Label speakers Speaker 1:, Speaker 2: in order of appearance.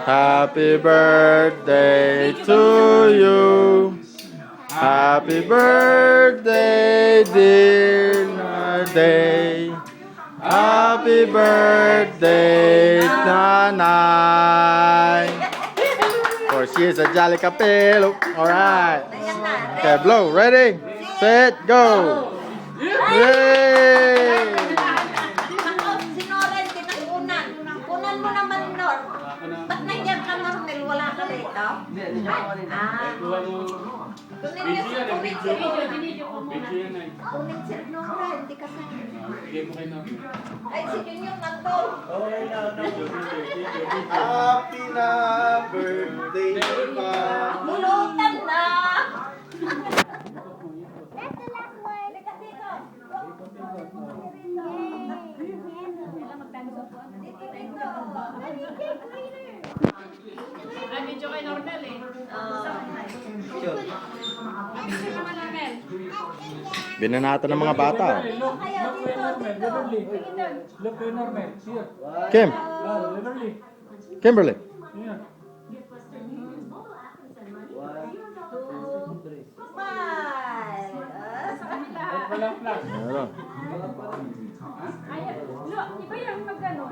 Speaker 1: Happy birthday to you. Happy birthday, dear Day. Happy birthday, Nanay. For she is a jolly kapelo. Alright. Okay, blow. Ready? Set, go. Yay!
Speaker 2: Si Noren, tinakunan. Kunan mo naman, Nor. Ba't nandiyan ka, Normel? Wala ka rito? Kunin niyo si Kunin si Nora. Kunin si Nora, hindi ka sa... Ay, si Junior nandun.
Speaker 1: Happy na birthday, pa.
Speaker 2: Bulutan na.
Speaker 3: Ay, medyo kay Normel eh. Ay, medyo naman Normel.
Speaker 1: Binanata ng mga bata.
Speaker 2: Kaya dito, dito.
Speaker 4: Look kay Norman. Here.
Speaker 1: Kim.
Speaker 4: Literally.
Speaker 1: Kimberly.
Speaker 4: Here.
Speaker 2: Smile.
Speaker 4: Walang flash.
Speaker 1: Meron.
Speaker 3: Ay, look, iba yung magano.